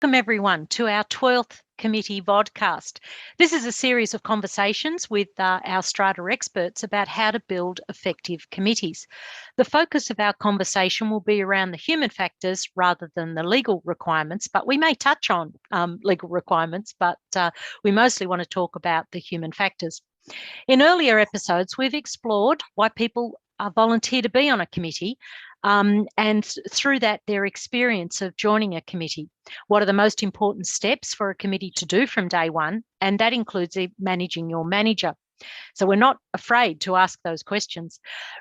Welcome everyone to our 12th committee vodcast. This is a series of conversations with our strata experts about how to build effective committees. The focus of our conversation will be around the human factors rather than the legal requirements, but we may touch on legal requirements, but we mostly want to talk about the human factors. In earlier episodes, we've explored why people volunteer to be on a committee, and through that, their experience of joining a committee. What are the most important steps for a committee to do from day one? And that includes managing your manager. So we're not afraid to ask those questions.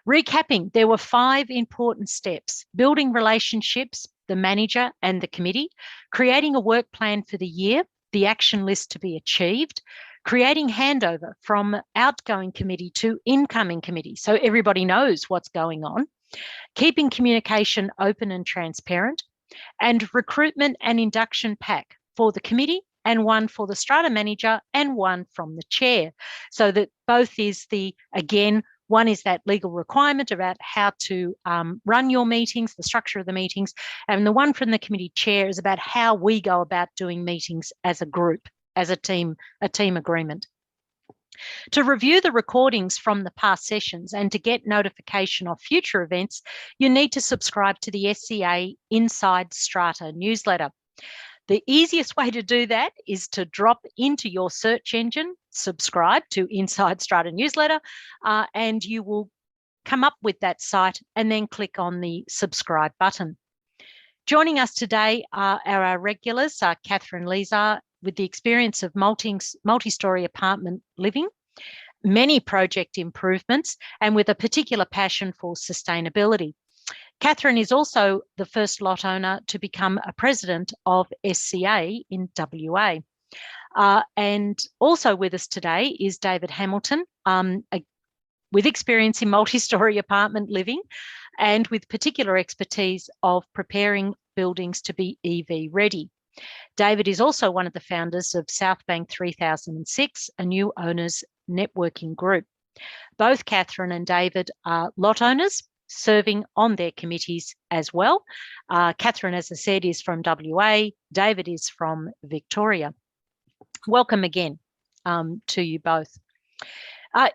Recapping, there were 5 important steps: building relationships, the manager and the committee, creating a work plan for the year, the action list to be achieved, creating handover from outgoing committee to incoming committee so everybody knows what's going on, keeping communication open and transparent, and recruitment and induction pack for the committee and one for the strata manager and one from the chair, so that both is one is that legal requirement about how to run your meetings, the structure of the meetings, and the one from the committee chair is about how we go about doing meetings as a group, as a team agreement. To review the recordings from the past sessions and to get notification of future events, you need to subscribe to the SCA Inside Strata newsletter. The easiest way to do that is to drop into your search engine, subscribe to Inside Strata newsletter, and you will come up with that site and then click on the subscribe button. Joining us today are our regulars, Catherine Lezar, with the experience of multi-storey apartment living, many project improvements, and with a particular passion for sustainability. Catherine is also the first lot owner to become a president of SCA in WA. And also with us today is David Hamilton, with experience in multi-storey apartment living and with particular expertise of preparing buildings to be EV ready. David is also one of the founders of Southbank 3006, a new owners networking group. Both Catherine and David are lot owners serving on their committees as well. Catherine, as I said, is from WA. David is from Victoria. Welcome again to you both.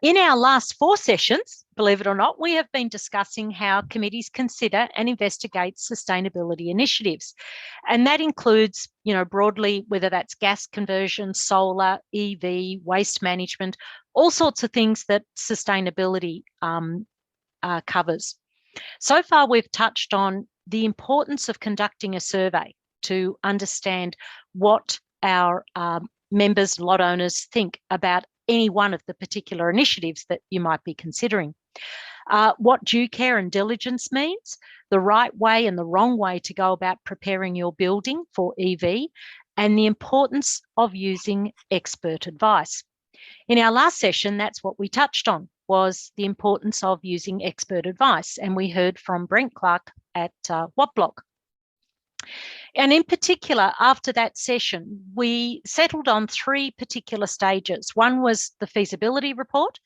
In our last 4 sessions, believe it or not, we have been discussing how committees consider and investigate sustainability initiatives. And that includes, broadly, whether that's gas conversion, solar, EV, waste management, all sorts of things that sustainability covers. So far, we've touched on the importance of conducting a survey to understand what our members, lot owners, think about any one of the particular initiatives that you might be considering. What due care and diligence means, the right way and the wrong way to go about preparing your building for EV, and the importance of using expert advice. In our last session, that's what we touched on, was the importance of using expert advice, and we heard from Brent Clark at Wattblock. And in particular, after that session, we settled on 3 particular stages. One was the feasibility report,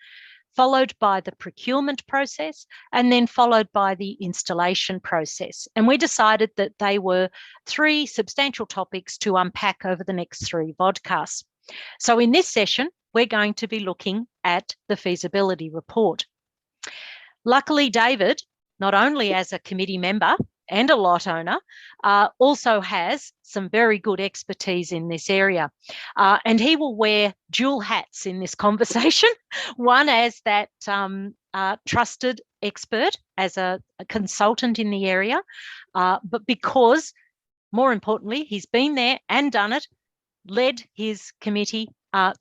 followed by the procurement process, and then followed by the installation process. And we decided that they were 3 substantial topics to unpack over the next 3 vodcasts. So in this session, we're going to be looking at the feasibility report. Luckily, David, not only as a committee member and a lot owner, also has some very good expertise in this area. And he will wear dual hats in this conversation, one as that trusted expert, as a consultant in the area, but because, more importantly, he's been there and done it, led his committee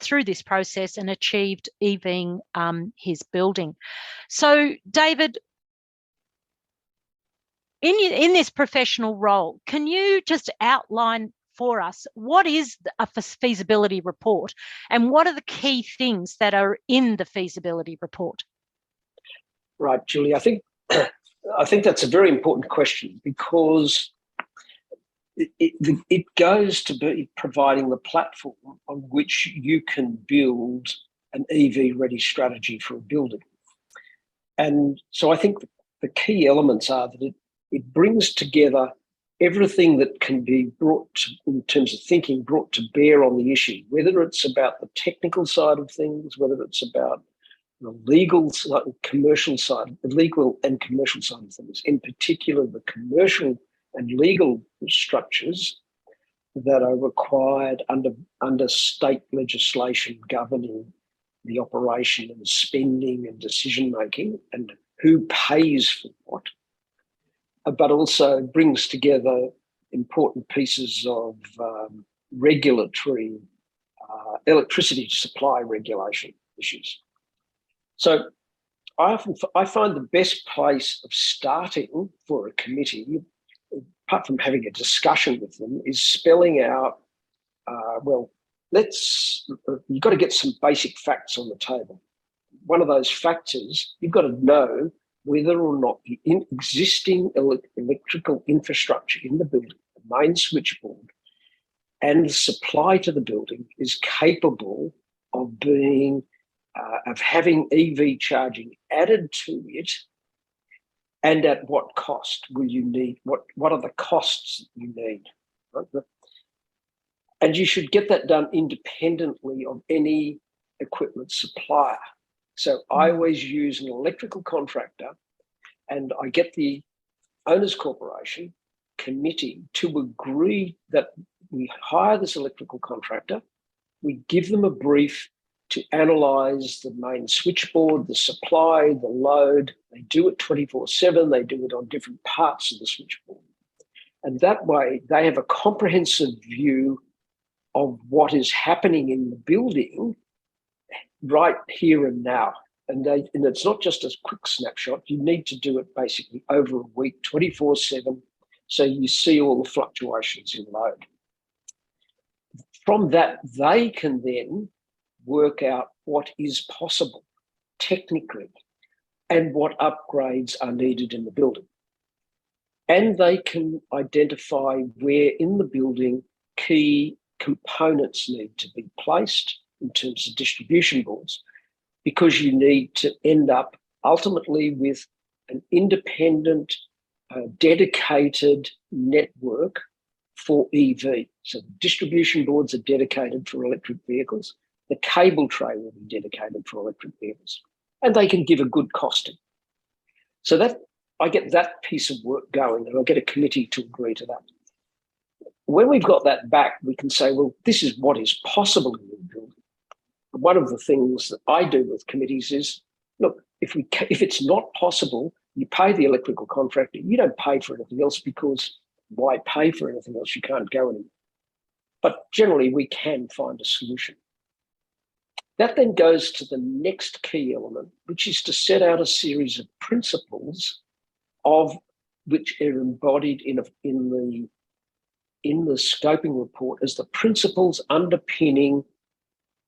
through this process and achieved EVing his building. So, David, in this professional role, can you just outline for us what is a feasibility report and what are the key things that are in the feasibility report? Right, Julie, I think that's a very important question, because it goes to be providing the platform on which you can build an EV-ready strategy for a building. And so I think the key elements are that it brings together everything that can be brought to, in terms of thinking, brought to bear on the issue, whether it's about the technical side of things, whether it's about the legal, commercial side, the legal and commercial side of things, in particular the commercial and legal structures that are required under state legislation governing the operation and spending and decision making and who pays for what, but also brings together important pieces of regulatory electricity supply regulation issues. So I find the best place of starting for a committee, apart from having a discussion with them, is spelling out, you've got to get some basic facts on the table. One of those facts is you've got to know whether or not the existing electrical infrastructure in the building, the main switchboard, and the supply to the building is capable of being of having EV charging added to it, and at what cost will you need? What are the costs that you need? Right? And you should get that done independently of any equipment supplier. So I always use an electrical contractor, and I get the owners corporation committee to agree that we hire this electrical contractor, we give them a brief to analyse the main switchboard, the supply, the load. They do it 24/7, they do it on different parts of the switchboard. And that way they have a comprehensive view of what is happening in the building right here and now. And it's not just a quick snapshot. You need to do it basically over a week, 24/7, so you see all the fluctuations in load. From that, they can then work out what is possible technically and what upgrades are needed in the building. And they can identify where in the building key components need to be placed in terms of distribution boards, because you need to end up ultimately with an independent, dedicated network for EV. So the distribution boards are dedicated for electric vehicles. The cable tray will be dedicated for electric vehicles, and they can give a good costing. So that I get that piece of work going, and I'll get a committee to agree to that. When we've got that back, we can say, well, this is what is possible in the building. One of the things that I do with committees is, look, if it's not possible, you pay the electrical contractor. You don't pay for anything else, because why pay for anything else? You can't go anywhere. But generally, we can find a solution. That then goes to the next key element, which is to set out a series of principles of which are embodied in the scoping report as the principles underpinning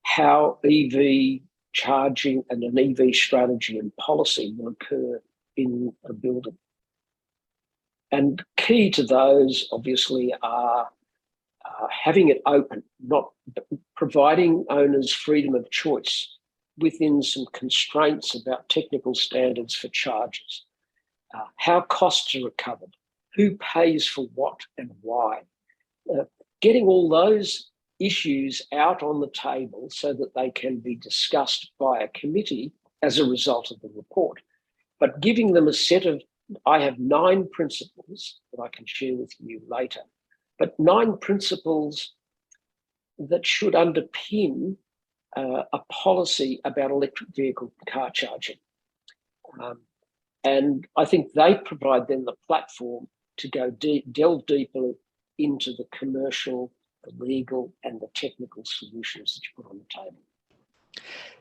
how EV charging and an EV strategy and policy will occur in a building. And key to those, obviously, are having it open, not providing owners freedom of choice within some constraints about technical standards for charges, how costs are recovered, who pays for what and why. Getting all those issues out on the table so that they can be discussed by a committee as a result of the report, but giving them a set of, I have 9 principles that I can share with you later, but 9 principles that should underpin a policy about electric vehicle car charging. And I think they provide then the platform to go delve deeper into the commercial, the legal, and the technical solutions that you put on the table.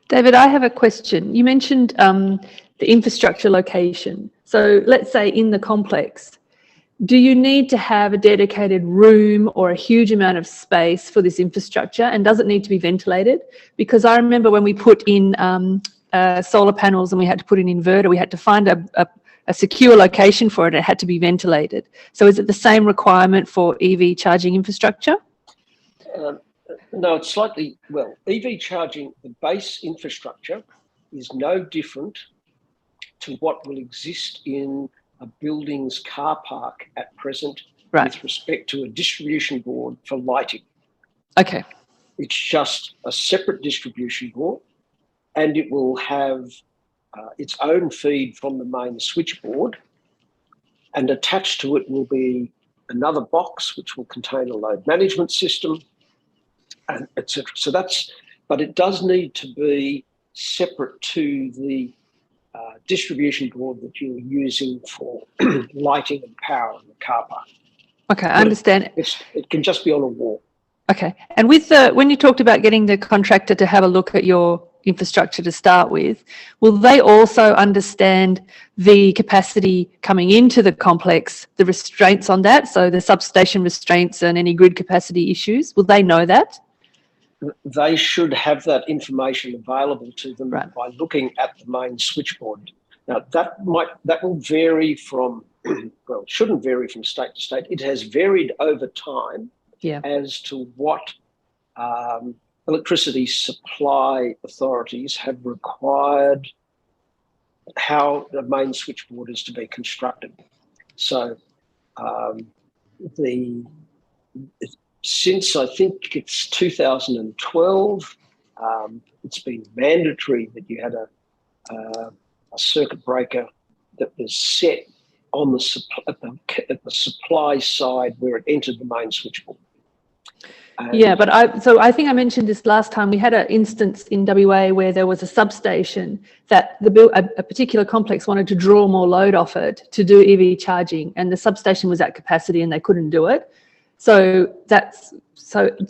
David, I have a question. You mentioned the infrastructure location. So let's say in the complex, do you need to have a dedicated room or a huge amount of space for this infrastructure, and does it need to be ventilated? Because I remember when we put in solar panels and we had to put in an inverter, we had to find a secure location for it. It had to be ventilated. So is it the same requirement for EV charging infrastructure? No, it's slightly, well, EV charging, the base infrastructure is no different to what will exist in a building's car park at present with respect to a distribution board for lighting. Okay. It's just a separate distribution board, and it will have its own feed from the main switchboard, and attached to it will be another box which will contain a load management system, and etc. So but it does need to be separate to the distribution board that you're using for lighting and power in the car park. Okay, I understand. It can just be on a wall. Okay, and with when you talked about getting the contractor to have a look at your infrastructure to start with, will they also understand the capacity coming into the complex, the restraints on that, so the substation restraints and any grid capacity issues? Will they know that? They should have that information available to them by looking at the main switchboard. Now, that will vary from, well, it shouldn't vary from state to state. It has varied over time as to what electricity supply authorities have required, how the main switchboard is to be constructed. So since I think it's 2012, it's been mandatory that you had a circuit breaker that was set on at the supply side where it entered the main switchboard. Yeah, but I think I mentioned this last time. We had an instance in WA where there was a substation that a particular complex wanted to draw more load off it to do EV charging, and the substation was at capacity and they couldn't do it. So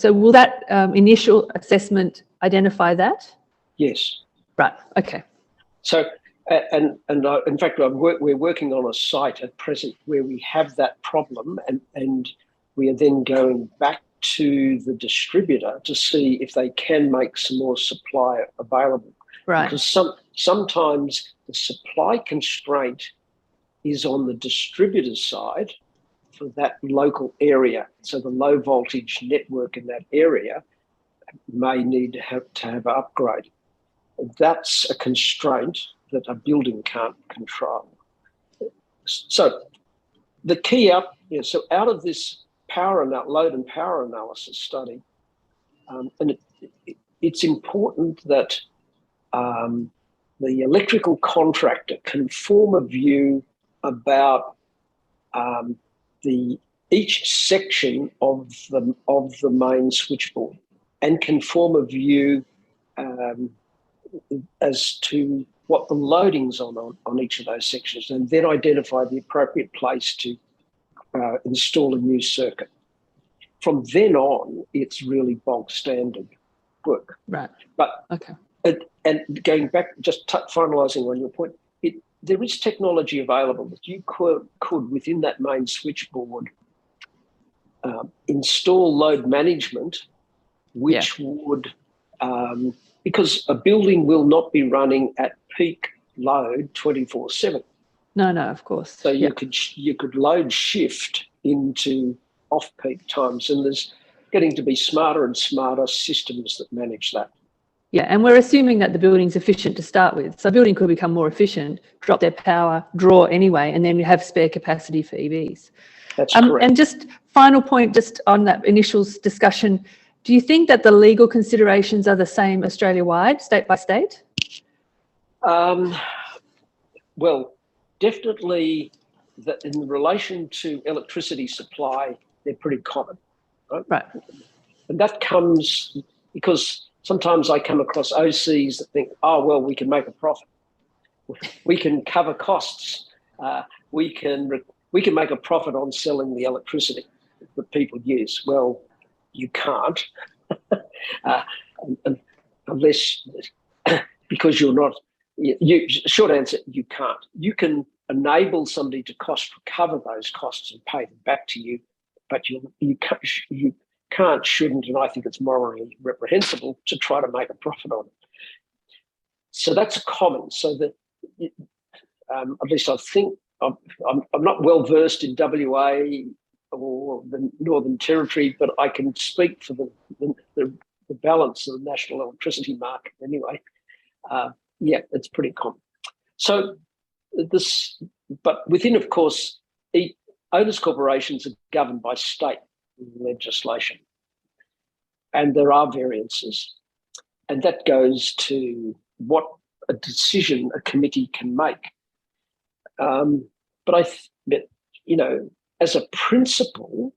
will that initial assessment identify that? Yes. Right. Okay. So in fact, we're working on a site at present where we have that problem, and we are then going back to the distributor to see if they can make some more supply available. Right. Because sometimes the supply constraint is on the distributor's side for that local area. So the low voltage network in that area may need to have upgrade. That's a constraint that a building can't control. So the key out of this load and power analysis study, and it's important that the electrical contractor can form a view about each section of the main switchboard, and can form a view as to what the loading's on each of those sections, and then identify the appropriate place to install a new circuit. From then on, it's really bog standard work. Right. But okay. And going back, just finalising on your point, there is technology available that you could within that main switchboard install load management, which would, because a building will not be running at peak load 24/7. No, of course. So you could load shift into off-peak times, and there's getting to be smarter and smarter systems that manage that. Yeah, and we're assuming that the building's efficient to start with. So a building could become more efficient, drop their power, draw anyway, and then we have spare capacity for EVs. That's correct. And just final point, just on that initial discussion, do you think that the legal considerations are the same Australia-wide, state by state? Well, definitely that in relation to electricity supply, they're pretty common, right? Right. And that comes because sometimes I come across OCs that think, oh, well, we can make a profit. We can cover costs. We can make a profit on selling the electricity that people use. Well, you can't, unless because you're not. Short answer, you can't. You can enable somebody to cost recover those costs and pay them back to you, but you can't, shouldn't, and I think it's morally reprehensible to try to make a profit on it. So that's common. So that at least I think I'm not well versed in WA or the Northern Territory, but I can speak for the balance of the national electricity market anyway. Yeah, it's pretty common. So but within, of course, owners corporations are governed by state legislation, and there are variances, and that goes to what a decision a committee can make. But as a principle,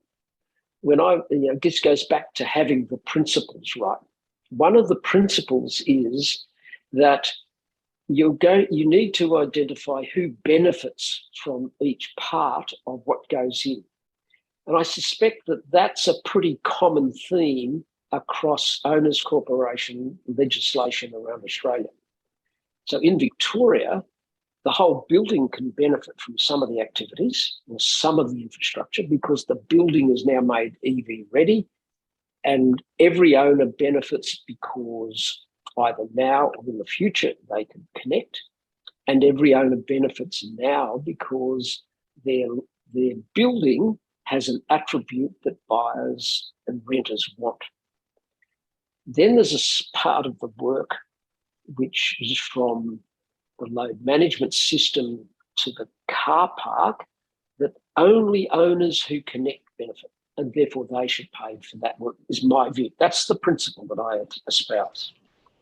this goes back to having the principles right. One of the principles is that you need to identify who benefits from each part of what goes in. And I suspect that that's a pretty common theme across owners corporation legislation around Australia. So in Victoria, the whole building can benefit from some of the activities or some of the infrastructure because the building is now made EV ready, and every owner benefits because either now or in the future they can connect, and every owner benefits now because their building has an attribute that buyers and renters want. Then there's a part of the work which is from the load management system to the car park that only owners who connect benefit, and therefore they should pay for that work, is my view. That's the principle that I espouse.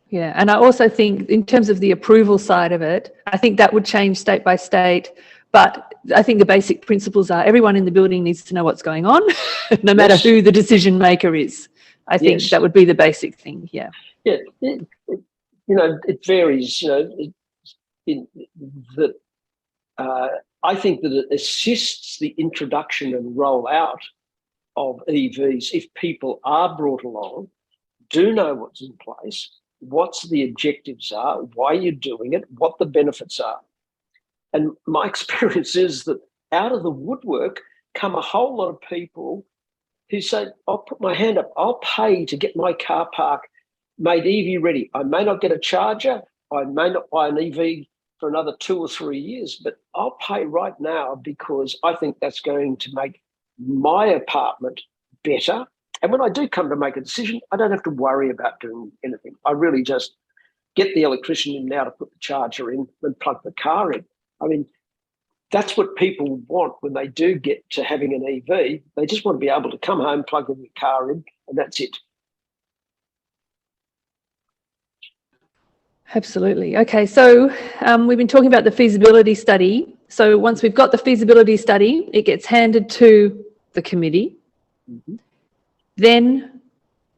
Yeah, and I also think in terms of the approval side of it, I think that would change state by state, but I think the basic principles are everyone in the building needs to know what's going on, no matter who the decision maker is. I think that would be the basic thing, yeah. Yeah, it varies, I think that it assists the introduction and rollout of EVs if people are brought along, do know what's in place, what the objectives are, why you're doing it, what the benefits are. And my experience is that out of the woodwork come a whole lot of people who say, I'll put my hand up, I'll pay to get my car park made EV ready. I may not get a charger, I may not buy an EV for another 2 or 3 years, but I'll pay right now because I think that's going to make my apartment better. And when I do come to make a decision, I don't have to worry about doing anything. I really just get the electrician in now to put the charger in and plug the car in. I mean, that's what people want when they do get to having an EV. They just want to be able to come home, plug the car in, and that's it. Absolutely. Okay, so we've been talking about the feasibility study. So once we've got the feasibility study, it gets handed to the committee. Mm-hmm. Then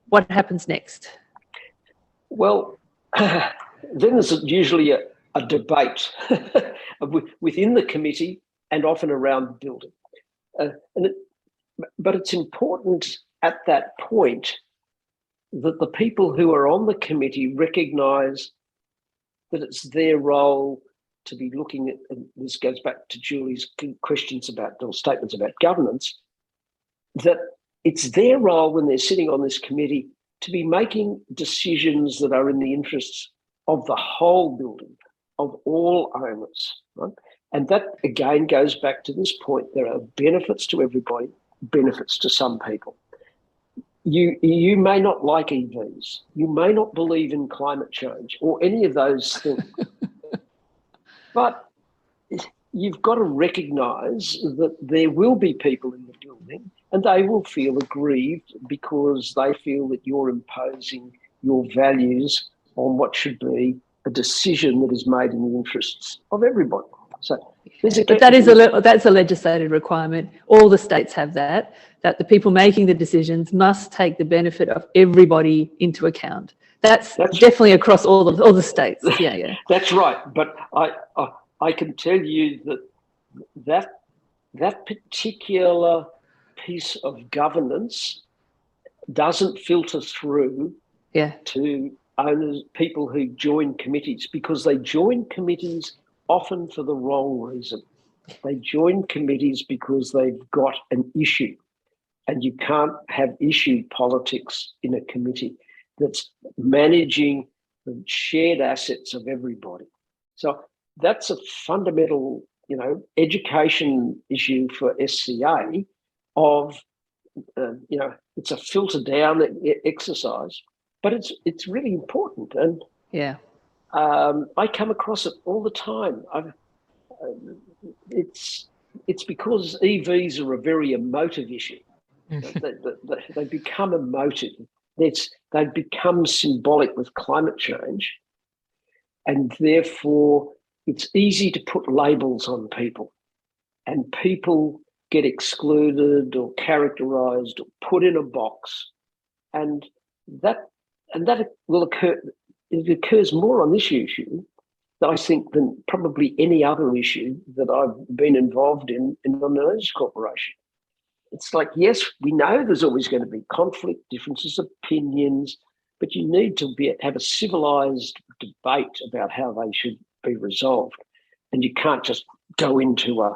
what happens next? Well, then there's usually a debate within the committee and often around the building. But it's important at that point that the people who are on the committee recognise that it's their role to be looking at, and this goes back to Julie's questions about, or statements about governance, that it's their role when they're sitting on this committee to be making decisions that are in the interests of the whole building, of all owners, right? And that, again, goes back to this point. There are benefits to everybody, benefits to some people. You may not like EVs. You may not believe in climate change or any of those things. But you've got to recognise that there will be people in the building and they will feel aggrieved because they feel that you're imposing your values on what should be a decision that is made in the interests of everybody. So, but that's a legislated requirement. All the states have that the people making the decisions must take the benefit of everybody into account. That's definitely across all the states. Yeah. That's right. But I can tell you that particular piece of governance doesn't filter through to owners, people who join committees, because they join committees often for the wrong reason. They join committees because they've got an issue, and you can't have issue politics in a committee that's managing the shared assets of everybody. So that's a fundamental, education issue for SCA of, it's a filter down exercise, but it's really important. And I come across it all the time. it's because EVs are a very emotive issue. They become emotive. They've become symbolic with climate change, and therefore it's easy to put labels on people, and people get excluded or characterised or put in a box, and that will occur. It occurs more on this issue, I think, than probably any other issue that I've been involved in an energy corporation. It's like, yes, we know there's always going to be conflict, differences of opinions, but you need to have a civilised debate about how they should be resolved. And you can't just go into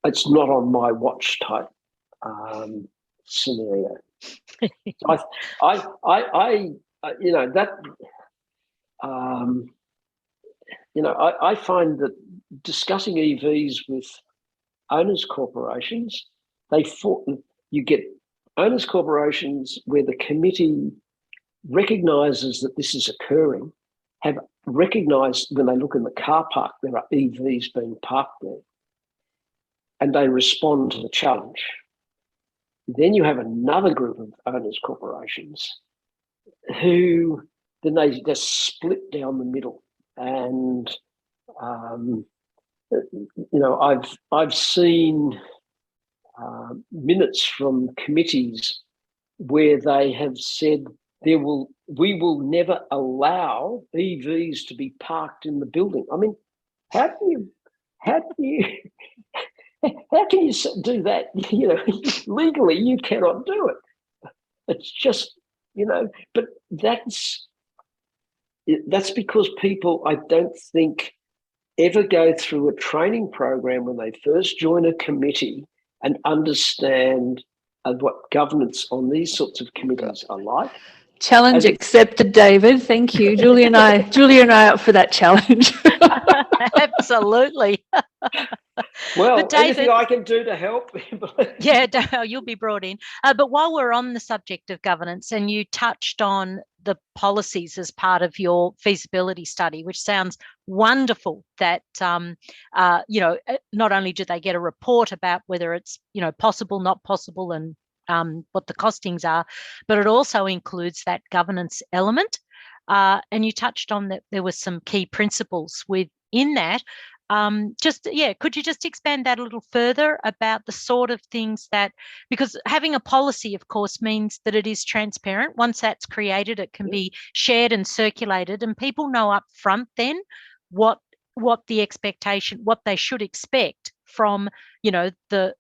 it's not on my watch type scenario. I find that discussing EVs with owners corporations, you get owners corporations where the committee recognises that this is occurring, have recognised when they look in the car park there are EVs being parked there, and they respond to the challenge. Then you have another group of owners corporations who then they just split down the middle. And I've seen minutes from committees where they have said we will never allow EVs to be parked in the building. I mean, how can you do that? Legally you cannot do it. It's just, but that's because people, I don't think, ever go through a training program when they first join a committee and understand what governance on these sorts of committees are like. Challenge accepted, David. Thank you. Julia and I are up for that challenge. Absolutely. Well, David, anything I can do to help? Yeah, you'll be brought in. But while we're on the subject of governance, and you touched on the policies as part of your feasibility study, which sounds wonderful, that not only do they get a report about whether it's possible, not possible, and what the costings are, but it also includes that governance element. And you touched on that there were some key principles within that. Could you just expand that a little further about the sort of things that, because having a policy, of course, means that it is transparent. Once that's created, it can be shared and circulated, and people know up front then what the expectation, what they should expect from the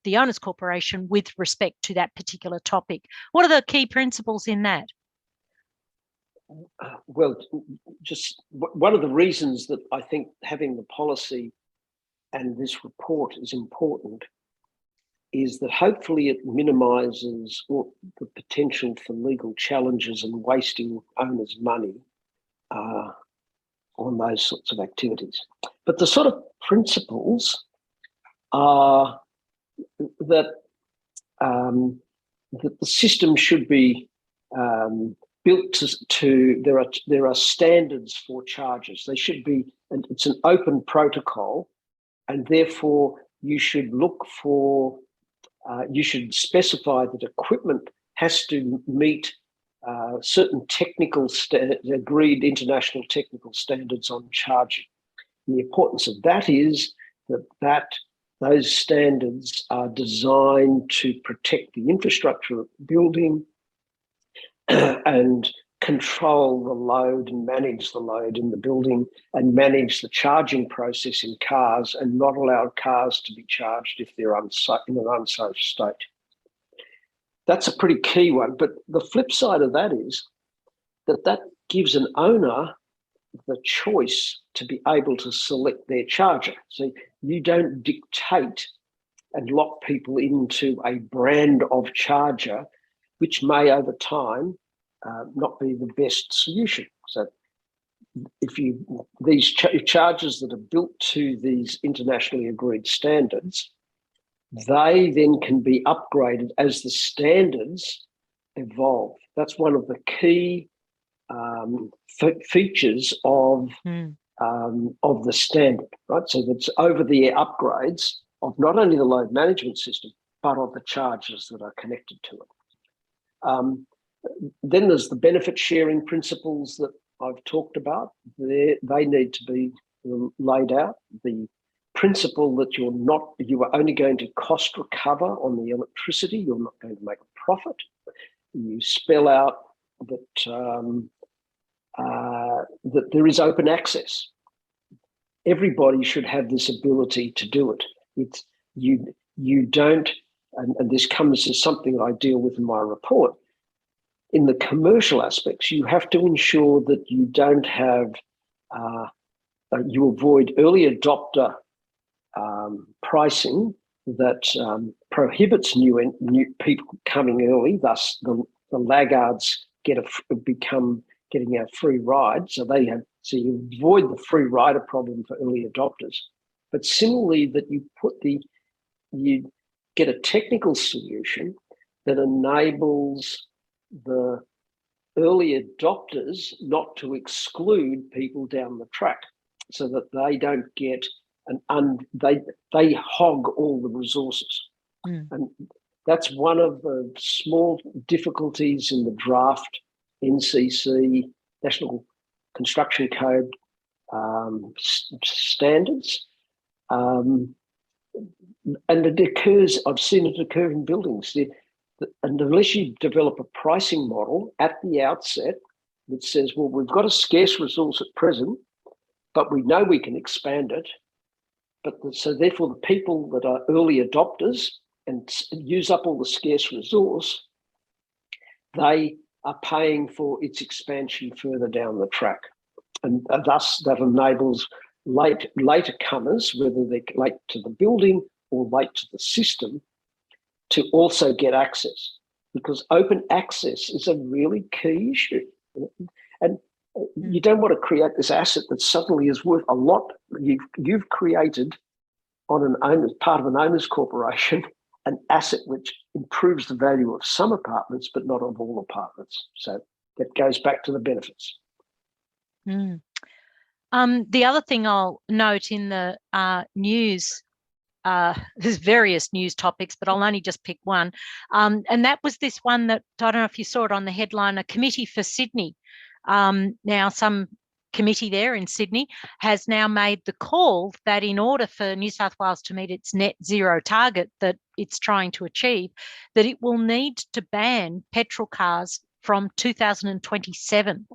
owners corporation with respect to that particular topic. What are the key principles in that? Well, just one of the reasons that I think having the policy and this report is important is that hopefully it minimises the potential for legal challenges and wasting owners' money on those sorts of activities. But the sort of principles are that that the system should be built to there are standards for charges. They should be, and it's an open protocol, and therefore you should look for, you should specify that equipment has to meet certain technical agreed international technical standards on charging. And the importance of that is that those standards are designed to protect the infrastructure of the building and control the load and manage the load in the building and manage the charging process in cars and not allow cars to be charged if they're in an unsafe state. That's a pretty key one. But the flip side of that is that gives an owner the choice to be able to select their charger. So you don't dictate and lock people into a brand of charger, which may over time not be the best solution. So if these chargers that are built to these internationally agreed standards, they then can be upgraded as the standards evolve. That's one of the key features of of the standard, right? So that's over-the-air upgrades of not only the load management system, but of the charges that are connected to it. Then there's the benefit sharing principles that I've talked about. They need to be laid out. The principle that you are only going to cost recover on the electricity, you're not going to make a profit. You spell out that that there is open access. Everybody should have this ability to do it. It's you don't, and this comes as something I deal with in my report. In the commercial aspects, you have to ensure that you don't have, you avoid early adopter pricing that prohibits new people coming early. Thus, the laggards become getting a free ride. So you avoid the free rider problem for early adopters. But similarly, that you get a technical solution that enables the early adopters not to exclude people down the track, so that they don't get they hog all the resources. And that's one of the small difficulties in the draft NCC, National Construction Code standards. And it occurs, I've seen it occur in buildings. And unless you develop a pricing model at the outset that says, well, we've got a scarce resource at present, but we know we can expand it. So therefore, the people that are early adopters and use up all the scarce resource, they are paying for its expansion further down the track. And thus that enables later comers, whether they're late to the building or late to the system, to also get access, because open access is a really key issue. And you don't want to create this asset that suddenly is worth a lot. You've created part of an owner's corporation, an asset which improves the value of some apartments, but not of all apartments. So that goes back to the benefits. The other thing I'll note in the news, there's various news topics, but I'll only just pick one. And that was this one that, I don't know if you saw it on the headline, a committee for Sydney. Now, some committee there in Sydney has now made the call that in order for New South Wales to meet its net zero target that it's trying to achieve, that it will need to ban petrol cars from 2027,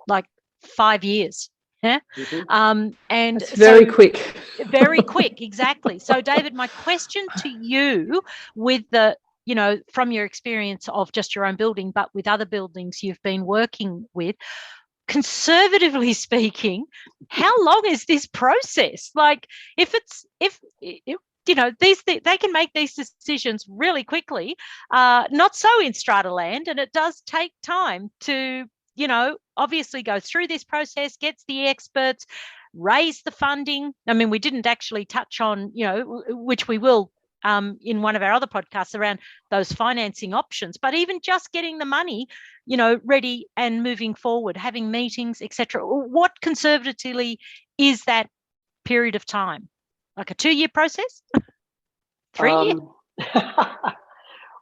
like 5 years. Yeah. And it's very quick. Very quick, exactly. So, David, my question to you, with from your experience of just your own building, but with other buildings you've been working with, conservatively speaking, how long is this process? Like, if they can make these decisions really quickly, not so in strata land, and it does take time to obviously go through this process, gets the experts, raise the funding. I mean, we didn't actually touch on, which we will in one of our other podcasts, around those financing options, but even just getting the money, ready and moving forward, having meetings, etc. What conservatively is that period of time? Like a 2-year process? 3 years?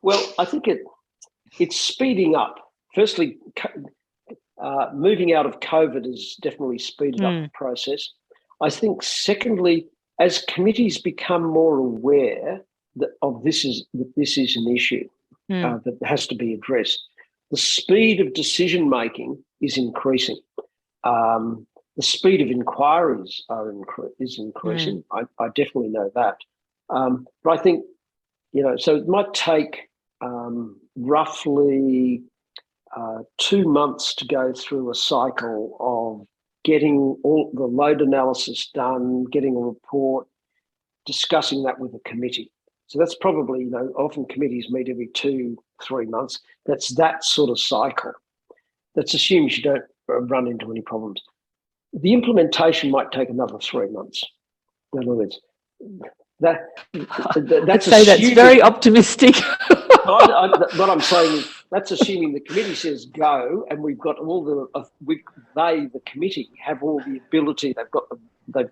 Well, I think it's speeding up. Firstly, moving out of COVID has definitely speeded up the process. I think secondly, as committees become more aware that this is an issue that has to be addressed, the speed of decision making is increasing. The speed of inquiries is increasing. I definitely know that. But I think, so it might take roughly 2 months to go through a cycle of getting all the load analysis done, getting a report, discussing that with a committee. So that's probably, often committees meet every 2-3 months. That's that sort of cycle. That assumes you don't run into any problems. The implementation might take another 3 months. In other words, that's very optimistic. What I'm saying is that's assuming the committee says go, and we've got all the committee have all the ability. They've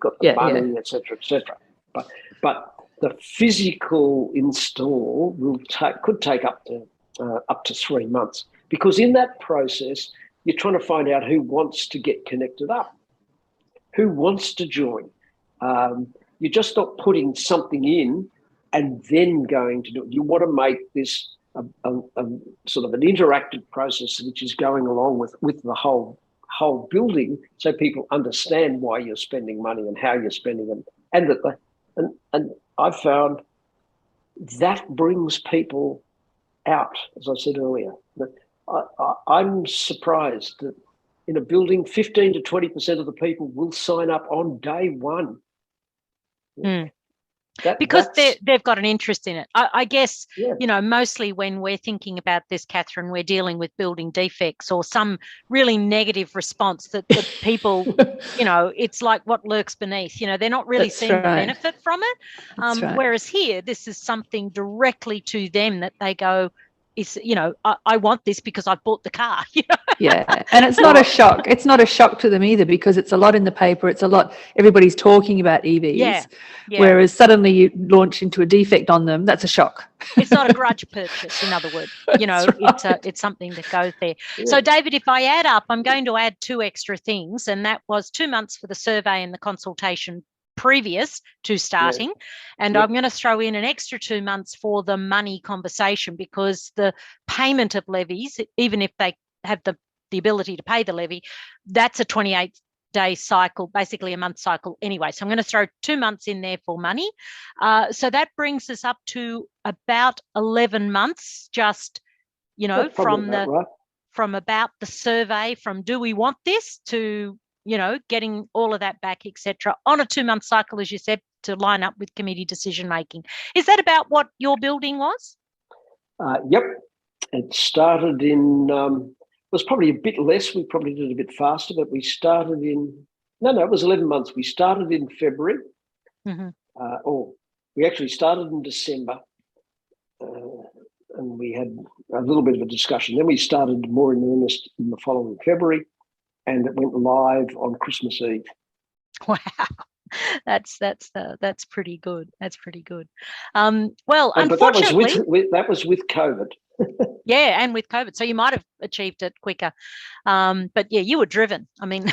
got the money, etc., etc. But the physical install could take up to 3 months, because in that process you're trying to find out who wants to get connected up, who wants to join. You're just not putting something in and then going to do it. You want to make this a sort of an interactive process which is going along with the whole building, so people understand why you're spending money and how you're spending them, and I've found that brings people out. As I said earlier, I'm surprised that in a building, 15 to 20% of the people will sign up on day one. Mm. Because they've got an interest in it. I guess, mostly when we're thinking about this, Catherine, we're dealing with building defects or some really negative response that people, it's like what lurks beneath. They're not really seeing the benefit from it. Whereas here, this is something directly to them that they go, I want this because I bought the car. Yeah, and it's not a shock. It's not a shock to them either, because it's a lot in the paper. It's a lot. Everybody's talking about EVs. Yeah. Whereas suddenly you launch into a defect on them, that's a shock. It's not a grudge purchase, in other words. It's something that goes there. Yeah. So, David, if I add up, I'm going to add 2 extra things, and that was 2 months for the survey and the consultation previous to starting, and I'm going to throw in an extra 2 months for the money conversation, because the payment of levies, even if they have the ability to pay the levy, that's a 28-day cycle, basically a month cycle anyway. So I'm going to throw 2 months in there for money. So that brings us up to about 11 months, just, from about the survey, from do we want this to, getting all of that back, etc., on a 2-month cycle, as you said, to line up with committee decision making. Is that about what your building was? Yep. It started in, it was probably a bit less. We probably did it a bit faster, but we started in, it was 11 months. We started in February, or we actually started in December, and we had a little bit of a discussion. Then we started more in earnest in the following February, and it went live on Christmas Eve. Wow. That's pretty good. That's pretty good. Well, unfortunately, but that was with COVID. Yeah, and with COVID, so you might have achieved it quicker. But yeah, you were driven. I mean,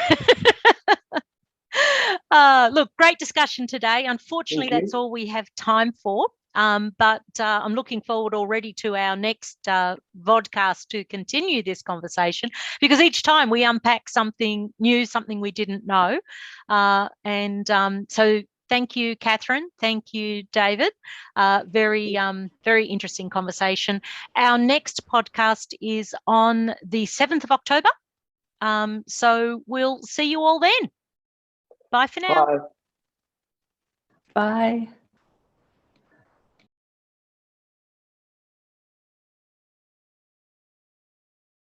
look, great discussion today. Unfortunately, that's all we have time for. But I'm looking forward already to our next vodcast to continue this conversation, because each time we unpack something new, something we didn't know. So thank you, Catherine. Thank you, David. Very interesting conversation. Our next podcast is on the 7th of October. So we'll see you all then. Bye for now. Bye. Bye.